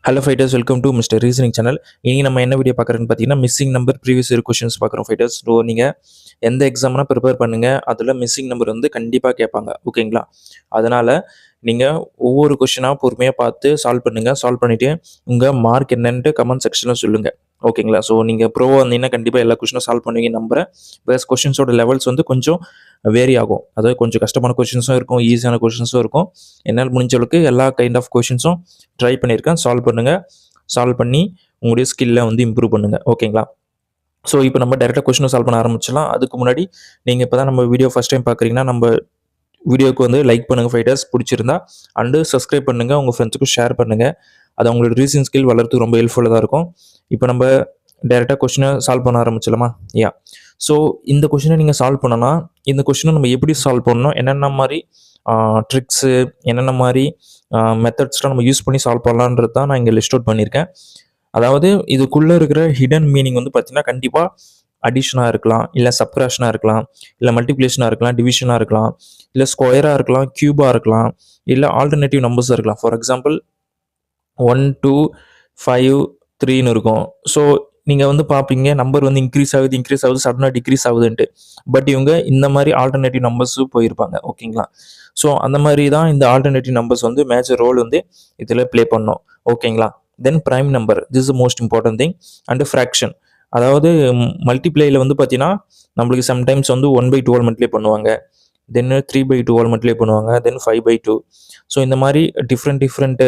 Hello fighters, welcome to mister reasoning channel. இனி நம்ம என்ன வீடியோ பார்க்குறேன்னு பார்த்தீங்கன்னா, missing number previous year questions பார்க்குறோம் ஃபைட்டர்ஸ். ஸோ நீங்கள் எந்த எக்ஸாம்னா ப்ரிப்பேர் பண்ணுங்கள், அதில் மிஸ்ஸிங் நம்பர் வந்து கண்டிப்பாக கேட்பாங்க, ஓகேங்களா? அதனால் நீங்கள் ஒவ்வொரு கொஷினாக பொறுமையாக பார்த்து சால்வ் பண்ணுங்கள். சால்வ் பண்ணிவிட்டு உங்கள் மார்க் என்னன்ட்டு கமெண்ட் செக்ஷனில் சொல்லுங்கள், ஓகேங்களா? ஸோ நீங்கள் ப்ரோவாக வந்தீங்கன்னா கண்டிப்பாக எல்லா கொஷினும் சால்வ் பண்ணுவீங்க நம்புறேன். ப்ளஸ் கொஷின்ஸோட லெவல்ஸ் வந்து கொஞ்சம் வேரி ஆகும். அதாவது கொஞ்சம் கஷ்டமான கொஷின்ஸும் இருக்கும், ஈஸியான கொஷின்ஸும் இருக்கும். என்னால் முடிஞ்ச அளவுக்கு எல்லா கைண்ட் ஆஃப் கொஷின்ஸும் ட்ரை பண்ணியிருக்கேன். சால்வ் பண்ணுங்கள். சால்வ் பண்ணி உங்களுடைய ஸ்கில்லை வந்து இம்ப்ரூவ் பண்ணுங்கள், ஓகேங்களா? ஸோ இப்போ நம்ம டேரெக்டாக கொஷினை சால்வ் பண்ண ஆரம்பிச்சிடலாம். அதுக்கு முன்னாடி நீங்கள் இப்போ தான் நம்ம வீடியோ ஃபஸ்ட் டைம் பார்க்குறீங்கன்னா, நம்ம வீடியோக்கு வந்து லைக் பண்ணுங்கள் ஃபைட்டர்ஸ், பிடிச்சிருந்தா. அண்டு சப்ஸ்கிரைப் பண்ணுங்கள், உங்கள் ஃப்ரெண்ட்ஸுக்கும் ஷேர் பண்ணுங்கள். அது அவங்களோட ரீசனிங் ஸ்கில் வளர்த்துக்கு ரொம்ப ஹெல்ப்ஃபுல்லாக தான் இருக்கும். இப்போ நம்ம டேரெக்டாக கொஷினை சால்வ் பண்ண ஆரம்பிச்சிடலாமா? யா. ஸோ இந்த கொஷினை நீங்கள் சால்வ் பண்ணனா, இந்த கொஷினை நம்ம எப்படி சால்வ் பண்ணணும், என்னென்ன மாதிரி ட்ரிக்ஸு, என்னென்ன மாதிரி மெத்தட்ஸ்லாம் நம்ம யூஸ் பண்ணி சால்வ் பண்ணலான்றது தான் நான் இங்கே லிஸ்ட் அவுட் பண்ணியிருக்கேன். அதாவது இதுக்குள்ளே இருக்கிற ஹிடன் மீனிங் வந்து பார்த்தீங்கன்னா, கண்டிப்பாக அடிஷனாக இருக்கலாம், இல்லை சப்ராக்ஷனாக இருக்கலாம், இல்லை மல்டிப்ளிகேஷனாக இருக்கலாம், டிவிஷனாக இருக்கலாம், இல்லை ஸ்கொயராக இருக்கலாம், கியூபாக இருக்கலாம், இல்லை ஆல்டர்னேட்டிவ் நம்பர்ஸாக இருக்கலாம். ஃபார் எக்ஸாம்பிள் 1, 2, 5, 3ன்னு இருக்கும். ஸோ நீங்கள் வந்து பார்ப்பீங்க, நம்பர் வந்து இன்க்ரீஸ் ஆகுது, சடனாக டிக்ரீஸ் ஆகுதுன்ட்டு. பட் இவங்க இந்த மாதிரி ஆல்டர்னேட்டிவ் நம்பர்ஸும் போயிருப்பாங்க, ஓகேங்களா? ஸோ அந்த மாதிரி தான் இந்த ஆல்டர்னேட்டிவ் நம்பர்ஸ் வந்து மேஜர் ரோல் வந்து இதில் ப்ளே பண்ணோம், ஓகேங்களா? Then prime number, this is most important thing. And fraction, அதாவது மல்டிப்ளைல வந்து பார்த்தீங்கன்னா நம்மளுக்கு சம்டைம்ஸ் வந்து 1/12 மல்டிப்ளை பண்ணுவாங்க, தென் 3/2 மல்டிப்ளை பண்ணுவாங்க, தென் 5/2. ஸோ இந்த மாதிரி டிஃப்ரெண்ட்டு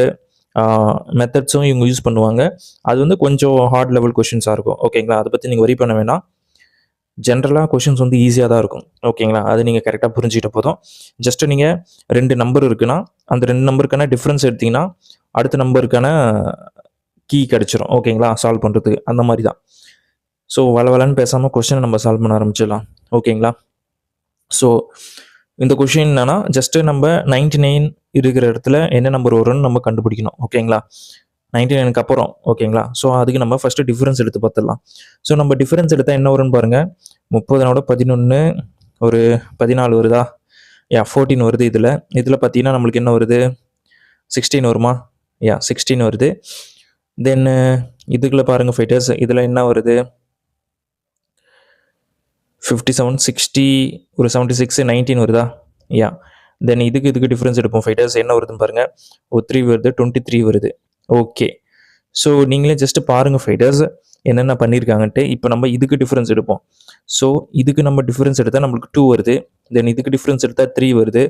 மெத்தட்ஸும் இவங்க யூஸ் பண்ணுவாங்க. அது வந்து கொஞ்சம் ஹார்ட் லெவல் கொஷின்ஸாக இருக்கும், ஓகேங்களா? அதை பற்றி நீங்கள் வரி பண்ண வேணாம். ஜென்ரலாக கொஷின்ஸ் வந்து ஈஸியாக தான் இருக்கும், ஓகேங்களா? அது நீங்கள் கரெக்டாக புரிஞ்சுக்கிட்ட போதும். ஜஸ்ட்டு நீங்கள் 2 நம்பர் இருக்குன்னா, அந்த 2 நம்பருக்கான டிஃப்ரென்ஸ் எடுத்திங்கன்னா அடுத்த நம்பருக்கான கீ கிடச்சிரும், ஓகேங்களா? சால்வ் பண்ணுறதுக்கு அந்த மாதிரி தான். ஸோ வளவலன்னு பேசாமல் கொஷினை நம்ம சால்வ் பண்ண ஆரம்பிச்சிடலாம், ஓகேங்களா? ஸோ இந்த கொஷின் என்னன்னா, ஜஸ்ட்டு நம்ம 99 இருக்கிற இடத்துல என்ன நம்பர் வரும்னு நம்ம கண்டுபிடிக்கணும், ஓகேங்களா? 99க்கு அப்புறம், ஓகேங்களா? ஸோ அதுக்கு நம்ம ஃபஸ்ட்டு டிஃபரன்ஸ் எடுத்து பார்த்துடலாம். ஸோ நம்ம டிஃபரன்ஸ் எடுத்தால் என்ன வரும்னு பாருங்கள். 30 11 ஒரு 14 வருதா? 14 வருது. இதில் பார்த்தீங்கன்னா நம்மளுக்கு என்ன வருது? 16 வருமா? 16 வருது. தென் இதுக்குள்ளே பாருங்கள் ஃபைட்டர்ஸ், இதில் என்ன வருது? 57, 60, ஒரு 76, 19 வருதா? தென் இதுக்கு டிஃப்ரென்ஸ் எடுப்போம் ஃபைட்டர்ஸ். என்ன வருதுன்னு பாருங்கள். 3 வருது, 23 வருது. ஓகே. ஸோ நீங்களே ஜஸ்ட்டு பாருங்கள் ஃபைட்டர்ஸ் என்னென்ன பண்ணியிருக்காங்கன்ட்டு. இப்போ நம்ம இதுக்கு டிஃப்ரென்ஸ் எடுப்போம். ஸோ இதுக்கு நம்ம டிஃப்ரென்ஸ் எடுத்தால் நம்மளுக்கு 2 வருது. தென் இதுக்கு டிஃப்ரென்ஸ் எடுத்தால் 3 வருது.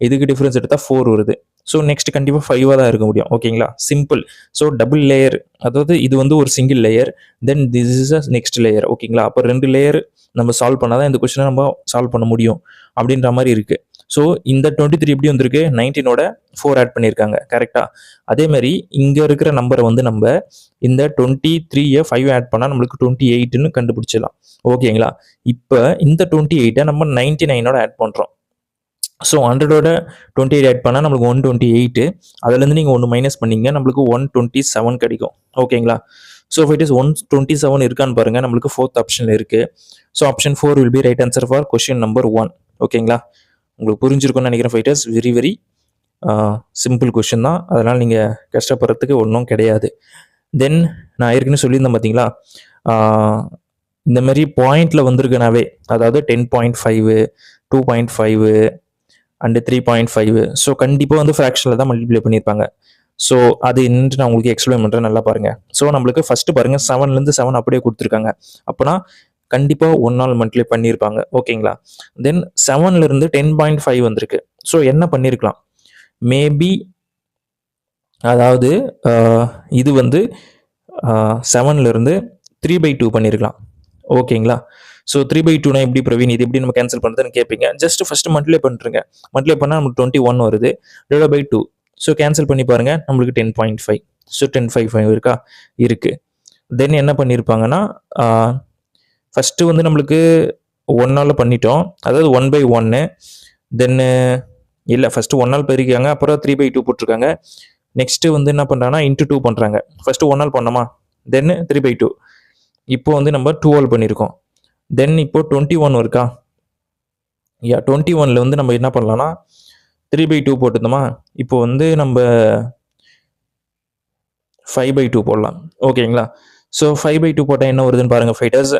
இதுக்கு டிஃப்ரென்ஸ் எடுத்தால் 4 வருது. ஸோ நெக்ஸ்ட் கண்டிப்பாக 5ஆக தான் இருக்க முடியும், ஓகேங்களா? சிம்பிள். ஸோ டபுள் லேயர், அதாவது இது வந்து ஒரு single layer, then this is a next layer, ஓகேங்களா? அப்போ 2 லேயர் நம்ம சால்வ் பண்ணால் தான் இந்த கொஸ்டினை நம்ம சால்வ் பண்ண முடியும் அப்படின்ற மாதிரி இருக்குது. ஸோ இந்த 23 எப்படி வந்திருக்கு? 19ஓட 4 ஆட் பண்ணியிருக்காங்க, கரெக்டாக? அதேமாதிரி இங்கே இருக்கிற நம்பரை வந்து நம்ம இந்த 23யை 5 ஆட் பண்ணால் நம்மளுக்கு 28ன்னு கண்டுபிடிச்சிடலாம், ஓகேங்களா? இப்போ இந்த 28ஐ நம்ம 99ஓட ஆட் பண்ணுறோம். ஸோ 100ஓட 28 ஆட் பண்ணால் நம்மளுக்கு 128. அதுலேருந்து நீங்கள் 1 மைனஸ் பண்ணிங்க, நம்மளுக்கு 127 கிடைக்கும், ஓகேங்களா? ஸோ ஃபைட்டர்ஸ் 127 இருக்கான்னு பாருங்கள். நம்மளுக்கு 4th ஆப்ஷனில் இருக்குது. So option 4 will be right answer for question number 1, ஓகேங்களா? உங்களுக்கு புரிஞ்சிருக்கும்னு நினைக்கிறேன் ஃபைட்டர்ஸ். வெரி சிம்பிள் கொஷின் தான். அதனால் நீங்கள் கஷ்டப்படுறதுக்கு ஒன்றும் கிடையாது. தென் நான் ஏற்கனவே சொல்லியிருந்தேன் பார்த்தீங்களா, இந்த மாதிரி பாயிண்டில் வந்திருக்குனாவே, அதாவது 10.5, 2.5 அண்டு 3.5. ஸோ கண்டிப்பாக வந்து ஃப்ராக்ஷனில் தான் மல்டிப்ளை பண்ணியிருப்பாங்க. ஸோ அது என்னன்ட்டு நான் உங்களுக்கு எக்ஸ்பிளைன் பண்ணுறேன், நல்லா பாருங்கள். ஸோ நம்மளுக்கு ஃபஸ்ட்டு பாருங்கள், 7லேருந்து 7 அப்படியே கொடுத்துருக்காங்க. அப்போனா கண்டிப்பாக 1 நாள் மல்டிப்ளை பண்ணியிருப்பாங்க, ஓகேங்களா? தென் 7லேருந்து 10.5 வந்திருக்கு. ஸோ என்ன பண்ணியிருக்கலாம்? மேபி அதாவது இது வந்து 7லேருந்து 3/2 பண்ணியிருக்கலாம், ஓகேங்களா? ஸோ 3/2னா எப்படி பிரவீன், இது எப்படி நம்ம கேன்சல் பண்ணுறதுன்னு கேட்பீங்க. ஜஸ்ட் ஃபஸ்ட்டு மல்டிப்ளை பண்ணுறேங்க. மல்டிப்ளை பண்ணால் நமக்கு 21 வருது, /2. ஸோ கேன்சல் பண்ணி பாருங்கள், நம்மளுக்கு 10.5. ஸோ 10.5 இருக்கா? இருக்குது. தென் என்ன பண்ணியிருப்பாங்கன்னா, ஃபஸ்ட்டு வந்து நம்மளுக்கு 1 நாளில் பண்ணிட்டோம், அதாவது 1/1. தென்னு இல்லை, ஃபஸ்ட்டு 1 நாள் பெருக்காங்க, அப்புறம் 3/2 போட்டிருக்காங்க. நெக்ஸ்ட்டு வந்து என்ன பண்ணுறாங்கன்னா இன்ட்டு 2 பண்ணுறாங்க. ஃபஸ்ட்டு 1 நாள் பண்ணோமா, தென்னு 3/2. இப்போ வந்து நம்ம 2 ஆல் பண்ணியிருக்கோம். தென் இப்போ 21 இருக்கா? 21ல் வந்து நம்ம என்ன பண்ணலாம்னா 3/2 போட்டுருந்தோமா, இப்போ வந்து நம்ம 5/2 போடலாம். ஓகேங்களா? ஸோ 5/2 போட்டால் என்ன வருதுன்னு பாருங்கள் ஃபைட்டர்ஸ்.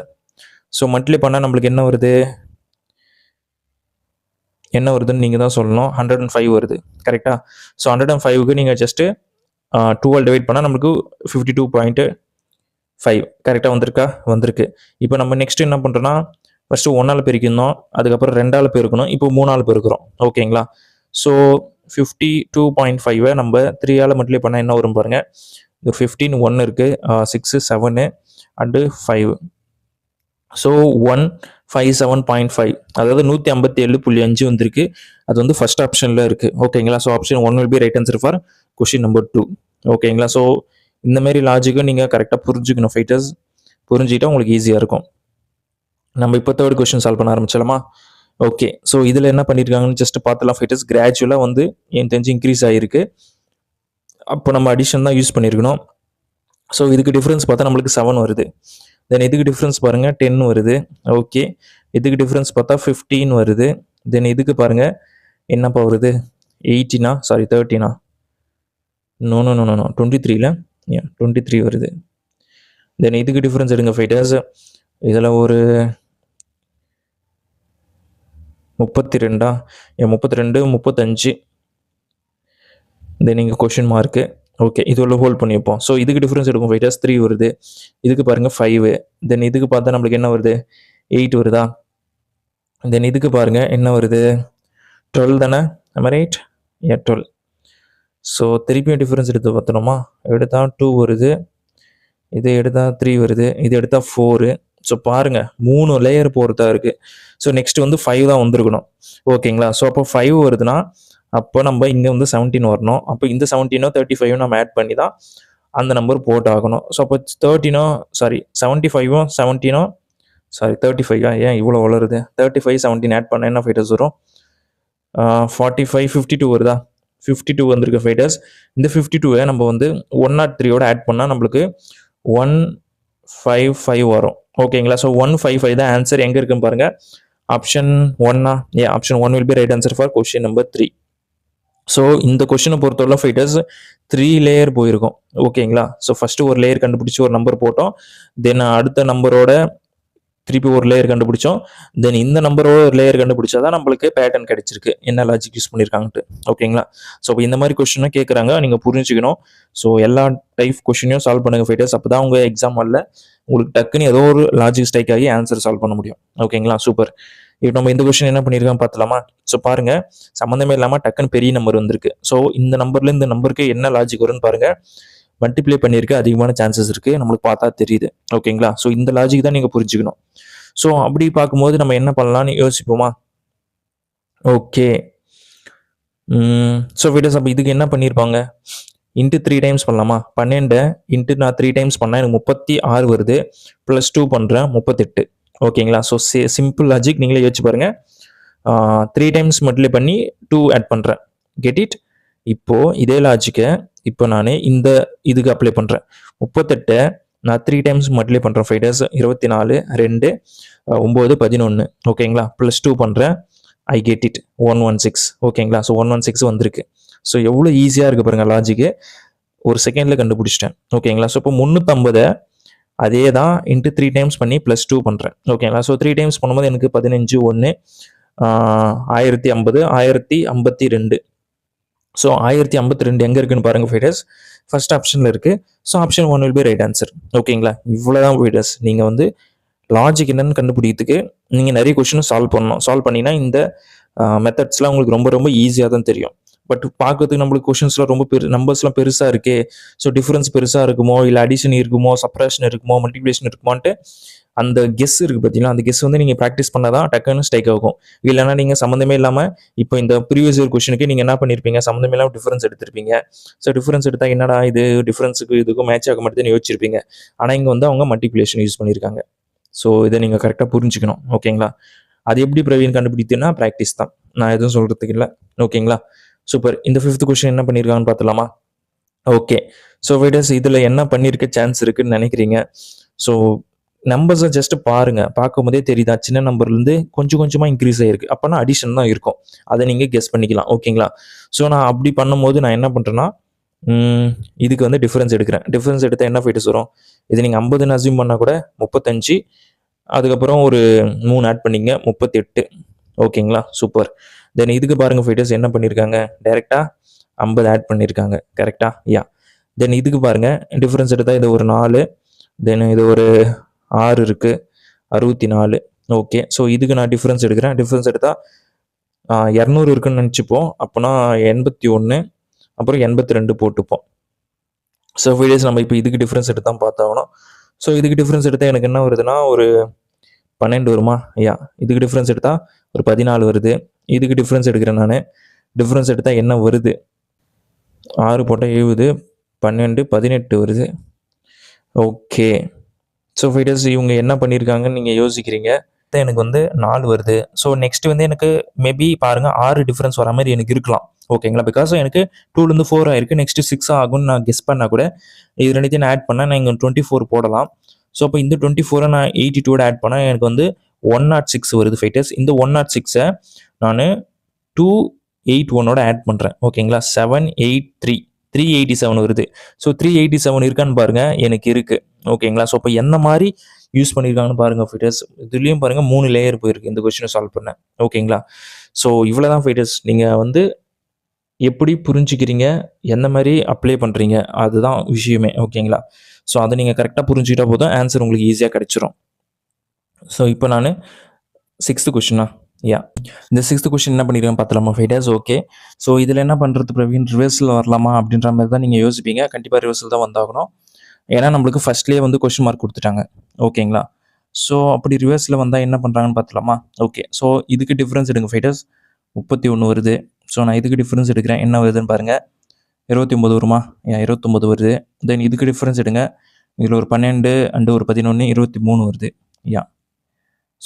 ஸோ மல்டிப்ளை பண்ணால் நம்மளுக்கு என்ன வருதுன்னு நீங்கள் தான் சொல்லணும். 105 வருது. கரெக்டாக? ஸோ 105க்கு நீங்கள் ஜஸ்ட்டு 12 டிவைட் பண்ணால் நம்மளுக்கு 52.5 கரெக்டாக வந்திருக்கு. இப்போ நம்ம நெக்ஸ்ட் என்ன பண்ணுறோன்னா, ஃபஸ்ட்டு 1ஆல் பெருக்கிருந்தோம், அதுக்கப்புறம் 2ஆல் பெருக்கணும், இப்போ 3ஆல் பெருக்கிறோம். ஓகேங்களா? ஸோ 52.5 நம்ம 3ஆல் மல்டிப்ளை பண்ணால் என்ன வரும் பாருங்கள். இது 15 1 இருக்குது, 6 7 அண்டு 5. ஸோ 157.5 அதாவது 157.5 வந்திருக்கு. அது வந்து ஃபர்ஸ்ட் ஆப்ஷனில் இருக்குது. ஓகேங்களா? So option 1 will be right answer for question number 2. ஓகேங்களா? ஸோ இந்த மாதிரி லாஜிக்கும் நீங்கள் கரெக்டாக புரிஞ்சுக்கணும் ஃபைட்டர்ஸ். புரிஞ்சுக்கிட்டால் உங்களுக்கு ஈஸியாக இருக்கும். நம்ம இப்போ தேர்ட் கொஷின் சால்வ் பண்ண ஆரம்பிச்சலாமா? ஓகே. ஸோ இதில் என்ன பண்ணியிருக்காங்கன்னு ஜஸ்ட் பார்த்துலாம் ஃபைட்டர்ஸ். கிராஜுவலாக வந்து என் தெரிஞ்சு இன்க்ரீஸ் ஆகிருக்கு. அப்போ நம்ம அடிஷன் தான் யூஸ் பண்ணியிருக்கணும். ஸோ இதுக்கு டிஃப்ரென்ஸ் பார்த்தா நம்மளுக்கு 7 வருது. தென் இதுக்கு டிஃப்ரென்ஸ் பாருங்கள் 10 வருது. ஓகே. இதுக்கு டிஃப்ரென்ஸ் பார்த்தா 15 வருது. தென் இதுக்கு பாருங்கள் என்னப்பா வருது, 18 சாரி 13 நோ 23ல் 23 வருது. தென் இதுக்கு டிஃப்ரென்ஸ் எடுங்க ஃபைட்டர்ஸ். இதில் ஒரு 32 32 35. தென் இங்கே கொஷின் மார்க்கு. ஓகே, இது உள்ள ஹோல்ட் பண்ணி வைப்போம். ஸோ இதுக்கு டிஃப்ரென்ஸ் எடுக்கும் ஃபைட்டர்ஸ் 3 வருது. இதுக்கு பாருங்கள் 5. தென் இதுக்கு பார்த்தா நம்மளுக்கு என்ன வருது, 8 வருதா. தென் இதுக்கு பாருங்கள் என்ன வருது, 12 தானே, நம்ம ரைட் 12. ஸோ திருப்பியும் டிஃப்ரென்ஸ் எடுத்து பார்த்தோமா, எடுத்தால் 2 வருது, இது எடுத்தால் 3 வருது, இது எடுத்தால் 4. ஸோ பாருங்கள் 3 லேயர் போகிறதா இருக்குது. ஸோ நெக்ஸ்ட் வந்து 5 தான் வந்திருக்கணும். ஓகேங்களா? ஸோ அப்போ 5 வருதுன்னா அப்போ நம்ம இங்கே வந்து 17 வரணும். அப்போ இந்த 17 35 நம்ம ஆட் பண்ணி தான் அந்த நம்பர் போட்டு ஆகணும். ஸோ அப்போ 75 35 ஏன் இவ்வளோ வளருது, 35 17 ஆட் பண்ண என்ன ஃபைட்டர்ஸ் வரும், 45 52 வருதா, 52 வந்திருக்கு ஃபைட்டர்ஸ். இந்த 52 நம்ம வந்து 103 ஆட் பண்ணால் நம்மளுக்கு 155 வரும். ஓகேங்களா? ஸோ 155 தான் ஆன்சர். எங்கே இருக்குன்னு பாருங்கள், option 1 option 1 will be right answer for question number 3. So இந்த கொஷினை பொறுத்தவரை ஃபைட்டர்ஸ் 3 லேயர் போயிருக்கும். ஓகேங்களா? ஸோ ஃபஸ்ட்டு ஒரு லேயர் கண்டுபிடிச்சி ஒரு நம்பர் போட்டோம். தென் அடுத்த நம்பரோட திருப்பி ஒரு லேயர் கண்டுபிடிச்சோம். தென் இந்த நம்பரோட ஒரு லேயர் கண்டுபிடிச்சா தான் நம்மளுக்கு பேட்டர்ன் கிடைச்சிருக்கு, என்ன லாஜிக் யூஸ் பண்ணியிருக்காங்கட்டு. ஓகேங்களா? ஸோ இப்போ இந்த மாதிரி கொஷினை கேட்குறாங்க, நீங்கள் புரிஞ்சுக்கணும். ஸோ எல்லா டைப் கொஷினையும் சால்வ் பண்ணுங்க ஃபைட்டர்ஸ். அப்போ தான் உங்கள் எக்ஸாம் வரல உங்களுக்கு டக்குன்னு ஏதோ ஒரு லாஜிக் ஸ்ட்ரைக் ஆகி ஆன்சர் சால்வ் பண்ண முடியும். ஓகேங்களா? சூப்பர். இப்போ நம்ம இந்த கொஸ்டின் என்ன பண்ணியிருக்கோம் பார்த்தலாமா? ஸோ பாருங்க, சம்மந்தமே இல்லாமல் டக்குன்னு பெரிய நம்பர் வந்திருக்கு. ஸோ இந்த நம்பர்ல இந்த நம்பருக்கு என்ன லாஜிக் வரும்னு பாருங்க. மல்டிப்ளை பண்ணியிருக்க அதிகமான சான்சஸ் இருக்கு, நம்மளுக்கு பார்த்தா தெரியுது. ஓகேங்களா? ஸோ இந்த லாஜிக் தான் நீங்க புரிஞ்சுக்கணும். ஸோ அப்படி பார்க்கும்போது நம்ம என்ன பண்ணலாம்னு யோசிப்போமா? ஓகே. ஸோ வீடியோஸ் அப்போ இதுக்கு என்ன பண்ணியிருப்பாங்க, இன்ட்டு 3 டைம்ஸ் பண்ணலாமா? 12 இன்ட்டு நான் 3 டைம்ஸ் பண்ணால் எனக்கு 36 வருது. ப்ளஸ் 2 பண்ணுறேன் 38. ஓகேங்களா? ஸோ சிம்பிள் லாஜிக், நீங்களே யோசிச்சு பாருங்க. 3 டைம்ஸ் மல்டிப்ளை பண்ணி 2 ஆட் பண்ணுறேன். Get it? இப்போ இதே லாஜிக்கை இப்போ நான் இந்த இதுக்கு அப்ளை பண்ணுறேன். 38 நான் 3 டைம்ஸ் மல்டிப்ளை பண்ணுறேன் ஃபைட்டர்ஸ். 24 2 9 11. ஓகேங்களா? ப்ளஸ் 2 பண்ணுறேன். I get it 116. ஓகேங்களா? ஸோ 116 வந்திருக்கு. ஸோ எவ்வளோ ஈஸியாக இருக்குது பாருங்கள் லாஜிக்கு, ஒரு செகண்டில் கண்டுபிடிச்சிட்டேன். ஓகேங்களா? ஸோ இப்போ 350 அதே தான் இன்ட்டு 3 டைம்ஸ் பண்ணி ப்ளஸ் 2 பண்ணுறேன். ஓகேங்களா? ஸோ 3 டைம்ஸ் பண்ணும்போது எனக்கு 15 1 1050 1052. ஸோ 1052 எங்கே இருக்குன்னு பாருங்கள் ஃபைட்டர்ஸ், ஃபர்ஸ்ட் ஆப்ஷனில் இருக்குது. So option 1 will be right answer. ஓகேங்களா? இவ்வளோதான் ஃபைட்டர்ஸ். நீங்கள் வந்து லாஜிக் என்னன்னு கண்டுபிடிக்கிறதுக்கு நீங்கள் நிறைய கொஸ்டினும் சால்வ் பண்ணணும். சால்வ் பண்ணினா இந்த மெத்தட்ஸ்லாம் உங்களுக்கு ரொம்ப ரொம்ப ஈஸியாக தான் தெரியும். பட் பார்க்கறதுக்கு நம்மளுக்கு கொஷின்ஸ்லாம் ரொம்ப நம்பர்ஸ்லாம் பெருசாக இருக்கே, ஸோ டிஃப்ரென்ஸ் பெருசாக இருக்குமோ, இல்லை அடிஷன் இருக்குமோ, சப்ராக்ஷன் இருக்குமோ, மல்டிப்ளிகேஷன் இருக்குமான்ட்டு அந்த கெஸ் இருக்குது பார்த்தீங்கன்னா, அந்த கெஸ் வந்து நீங்கள் ப்ராக்டிஸ் பண்ணால் தான் டக்குன்னு ஸ்ட்ரைக் ஆகும். இல்லைனா நீங்கள் சம்மந்தமே இல்லாமல் இப்போ இந்த ப்ரீவியஸ் இயர் கொஷனுக்கு நீங்கள் என்ன பண்ணியிருப்பீங்க, சம்மந்தமே இல்லாமல் டிஃப்ரென்ஸ் எடுத்திருப்பீங்க. ஸோ டிஃப்ரென்ஸ் எடுத்தால் என்னடா இது டிஃப்ரென்ஸுக்கு இதுக்கும் மேட்ச் ஆக மாட்டேன்னு யோசிச்சிருப்பீங்க. ஆனால் இங்கே வந்து அவங்க மல்டிப்ளிகேஷன் யூஸ் பண்ணியிருக்காங்க. ஸோ இதை நீங்கள் கரெக்டாக புரிஞ்சுக்கணும். ஓகேங்களா? அது எப்படி பிரவீன் கண்டுபிடித்தேன்னா ப்ராக்டிஸ் தான், நான் எதுவும் சொல்கிறதுக்கு இல்லை. ஓகேங்களா? சூப்பர். இந்த 5th கொஸ்டின் என்ன பண்ணியிருக்காங்கன்னு பார்த்துலாமா? ஓகே. ஸோ ஃபைட்டர்ஸ் இதில் என்ன பண்ணியிருக்க சான்ஸ் இருக்குன்னு நினைக்கிறீங்க? ஸோ நம்பர்ஸை ஜஸ்ட் பாருங்க, பார்க்கும்போதே தெரியுதா, சின்ன நம்பர்லேருந்து கொஞ்சம் கொஞ்சமாக இன்க்ரீஸ் ஆகிருக்கு. அப்போனா அடிஷன் தான் இருக்கும், அதை நீங்கள் கெஸ் பண்ணிக்கலாம். ஓகேங்களா? ஸோ நான் அப்படி பண்ணும்போது நான் என்ன பண்ணுறேன்னா, இதுக்கு வந்து டிஃபரன்ஸ் எடுக்கிறேன். டிஃபரன்ஸ் எடுத்தால் என்ன ஃபைட்டர்ஸ் வரும்? இது நீங்கள் 50ன்னு அஸ்யூம் பண்ணால் கூட 35, அதுக்கப்புறம் ஒரு 3 ஆட் பண்ணிங்க 38. ஓகேங்களா, சூப்பர். தென் இதுக்கு பாருங்கள் ஃபைட்டர்ஸ் என்ன பண்ணியிருக்காங்க, டைரெக்டாக 50 ஆட் பண்ணியிருக்காங்க. கரெக்டாக? யா. தென் இதுக்கு பாருங்கள் டிஃபரன்ஸ் எடுத்தால் இது ஒரு 4, தென் இது ஒரு 6 இருக்குது, 64. ஓகே, ஸோ இதுக்கு நான் டிஃபரன்ஸ் எடுக்கிறேன். டிஃபரன்ஸ் எடுத்தால் 200 இருக்குன்னு நினச்சிப்போம். அப்போனா 81, அப்புறம் 82 போட்டுப்போம். ஸோ ஃபைட்டர்ஸ் நம்ம இப்போ இதுக்கு டிஃப்ரென்ஸ் எடுத்து தான் பார்த்தாகணும். ஸோ இதுக்கு டிஃப்ரென்ஸ் எடுத்தால் எனக்கு என்ன வருதுன்னா ஒரு 12 வருமா? யா. இதுக்கு டிஃப்ரென்ஸ் எடுத்தால் ஒரு 14 வருது. இதுக்கு டிஃப்ரென்ஸ் எடுக்கிறேன் நான். டிஃப்ரென்ஸ் எடுத்தால் என்ன வருது? 6 போட்டால் 7, 12, 18 வருது. ஓகே. ஸோ ஃபைட்டர்ஸ் இவங்க என்ன பண்ணியிருக்காங்கன்னு நீங்கள் யோசிக்கிறீங்க. எனக்கு வந்து 4 வருது. ஸோ நெக்ஸ்ட் வந்து எனக்கு மேபி பாருங்கள் 6 டிஃப்ரென்ஸ் வர மாதிரி எனக்கு இருக்கலாம். ஓகேங்களா, பிகாஸ் எனக்கு 2லேருந்து 4 ஆயிருக்கு. நெக்ஸ்ட் 6 ஆகும்னு நான் கெஸ் பண்ணால் கூட இது ரெண்டுத்தையும் நான் ஆட் பண்ணால் நான் இங்கே 24 போடலாம். ஸோ அப்போ இந்த 24 நான் 82 ஆட் பண்ணால் எனக்கு வந்து 106 வருது ஃபைட்டர்ஸ். இந்த 106 நான் 281 ஆட் பண்ணுறேன். ஓகேங்களா, 783, 387 வருது. ஸோ 387 இருக்கான்னு பாருங்க, எனக்கு இருக்கு. ஓகேங்களா, ஸோ இப்போ என்ன மாதிரி யூஸ் பண்ணியிருக்காங்கன்னு பாருங்க ஃபைட்டர்ஸ். இதுலேயும் பாருங்க 3 லேயர் போயிருக்கு இந்த கொஸ்டினை சால்வ் பண்ண. ஓகேங்களா, ஸோ இவ்வளோ தான் ஃபைட்டர்ஸ். நீங்கள் வந்து எப்படி புரிஞ்சுக்கிறீங்க, எந்த மாதிரி அப்ளை பண்ணுறீங்க, அதுதான் விஷயமே. ஓகேங்களா, ஸோ அதை நீங்கள் கரெக்டாக புரிஞ்சுக்கிட்டா போதும், ஆன்சர் உங்களுக்கு ஈஸியாக கிடைச்சிரும். ஸோ இப்போ நான் 6th கொஷினா, யா, இந்த 6th கொஷின் என்ன பண்ணியிருக்கேன் பார்த்துலாமா ஃபைட்டர்ஸ்? ஓகே, ஸோ இதில் என்ன பண்ணுறது பிரவீன், ரிவர்ஸில் வரலாமா அப்படின்ற மாதிரி தான் நீங்கள் யோசிப்பீங்க. கண்டிப்பாக ரிவர்ஸில் தான் வந்தாகணும். ஏன்னா நம்மளுக்கு ஃபர்ஸ்ட்லேயே வந்து கொஷின் மார்க் கொடுத்துட்டாங்க. ஓகேங்களா, ஸோ அப்படி ரிவர்ஸில் வந்தால் என்ன பண்ணுறாங்கன்னு பார்த்துலாமா? ஓகே, ஸோ இதுக்கு டிஃப்ரென்ஸ் எடுங்க ஃபைட்டர்ஸ். 31 வருது. ஸோ நான் இதுக்கு டிஃப்ரென்ஸ் எடுக்கிறேன். என்ன வருதுன்னு பாருங்கள், 29 வருமா? ஏன் 29 வருது. தென் இதுக்கு டிஃப்ரென்ஸ் எடுங்க. இதில் ஒரு 12 அண்டு ஒரு 11, 23 வருது. யா.